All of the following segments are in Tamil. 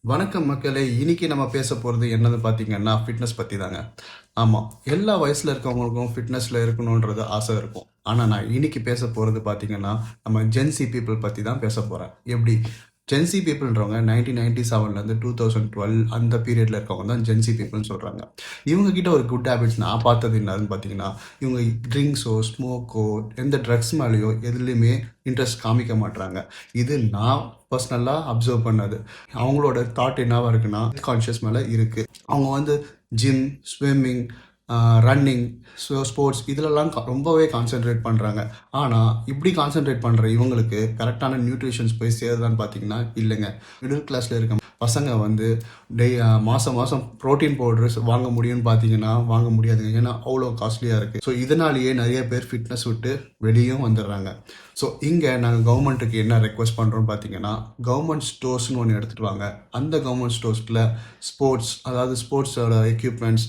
வணக்கம் மக்களே! இன்னைக்கு நம்ம பேச போறது என்னன்னு பார்த்தீங்கன்னா, ஃபிட்னஸ் பத்தி தாங்க. ஆமா, எல்லா வயசுல இருக்கவங்களுக்கும் ஃபிட்னஸ்ல இருக்கணுன்றது ஆசை இருக்கும். ஆனா, நான் இன்னைக்கு பேச போறது பார்த்தீங்கன்னா, நம்ம ஜென்ஸி பீப்பிள் பத்தி தான் பேசப் போறேன். எப்படி? ஜென்ஸி பீப்பிள்ன்றவங்க 1997லேருந்து 2012 அந்த பீரியட்ல இருக்கவங்க தான் ஜென்ஸி பீப்பிள்னு சொல்றாங்க. இவங்க கிட்ட ஒரு குட் ஹேபிட்ஸ் நான் பார்த்தது என்னதுன்னு பார்த்தீங்கன்னா, இவங்க ட்ரிங்க்ஸோ, ஸ்மோக்கோ, எந்த ட்ரக்ஸ் மேலேயோ எதுலயுமே இன்ட்ரெஸ்ட் காமிக்க மாட்றாங்க. இது நான் பர்சனலா அப்சர்வ் பண்ணது. அவங்களோட தாட் என்னவா இருக்குன்னா, கான்ஷியஸ் மேல இருக்கு. அவங்க வந்து ஜிம், ஸ்விம்மிங், ரன்னிங், ஸ்போர்ட்ஸ் இதிலெல்லாம் ரொம்பவே கான்சென்ட்ரேட் பண்ணுறாங்க. ஆனால் இப்படி கான்சென்ட்ரேட் பண்ணுற இவங்களுக்கு கரெக்டான நியூட்ரிஷன்ஸ் போய் சேருதான்னு பார்த்தீங்கன்னா இல்லைங்க. மிடில் கிளாஸில் இருக்க பசங்க வந்து மாதம் மாதம் ப்ரோட்டீன் பவுடர்ஸ் வாங்க முடியும்னு பார்த்தீங்கன்னா வாங்க முடியாதுங்க. ஏன்னா அவ்வளோ காஸ்ட்லியாக இருக்குது. ஸோ இதனாலேயே நிறைய பேர் ஃபிட்னஸ் விட்டு வெளியும் வந்துடுறாங்க. ஸோ இங்கே நாங்கள் கவர்மெண்ட்டுக்கு என்ன ரெக்வஸ்ட் பண்ணுறோம்னு பார்த்தீங்கன்னா, கவர்மெண்ட் ஸ்டோர்ஸ்னு ஒன்று எடுத்துகிட்டு வாங்க. அந்த கவர்மெண்ட் ஸ்டோர்ஸில் ஸ்போர்ட்ஸ், அதாவது ஸ்போர்ட்ஸோட எக்யூப்மெண்ட்ஸ்,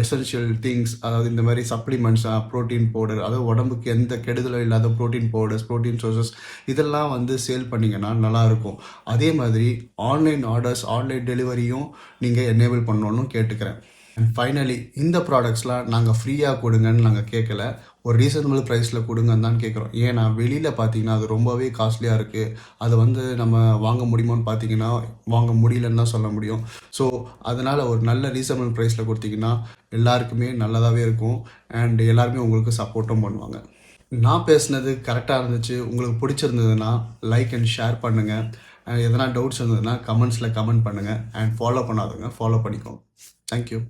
எசென்ஷியல் திங்ஸ், அதாவது இந்த மாதிரி சப்ளிமெண்ட்ஸ், ப்ரோட்டீன் பவுடர், அதாவது உடம்புக்கு எந்த கெடுதலும் இல்லாத ப்ரோட்டீன் பவுடர்ஸ், ப்ரோட்டீன் சோர்சஸ் இதெல்லாம் வந்து சேல் பண்ணிங்கன்னா நல்லாயிருக்கும். அதே மாதிரி ஆன்லைன் ஆர்டர்ஸ், ஆன்லைன் டெலிவரியும் நீங்கள் எனேபிள் பண்ணணும்னு கேட்டுக்கிறேன். அண்ட் ஃபைனலி இந்த ப்ராடக்ட்ஸ்லாம் நாங்கள் ஃப்ரீயாக கொடுங்கன்னு நாங்கள் கேட்கல, ஒரு ரீசனபிள் ப்ரைஸில் கொடுங்கன்னு தான் கேட்குறோம். ஏன்னா வெளியில் பார்த்தீங்கன்னா அது ரொம்பவே காஸ்ட்லியாக இருக்குது. அது வந்து நம்ம வாங்க முடியுமான்னு பார்த்தீங்கன்னா வாங்க முடியலன்னு தான் சொல்ல முடியும். ஸோ அதனால் ஒரு நல்ல ரீசனபிள் ப்ரைஸில் கொடுத்தீங்கன்னா எல்லாருக்குமே நல்லதாகவே இருக்கும். அண்ட் எல்லாருமே உங்களுக்கு சப்போர்ட்டும் பண்ணுவாங்க. நான் பேசுனது கரெக்டாக இருந்துச்சு, உங்களுக்கு பிடிச்சிருந்ததுன்னா லைக் அண்ட் ஷேர் பண்ணுங்கள். எதனா டவுட்ஸ் இருந்ததுன்னா கமெண்ட்ஸில் கமெண்ட் பண்ணுங்கள். அண்ட் ஃபாலோ பண்ணாதவங்க ஃபாலோ பண்ணிக்கோங்க. தேங்க்யூ.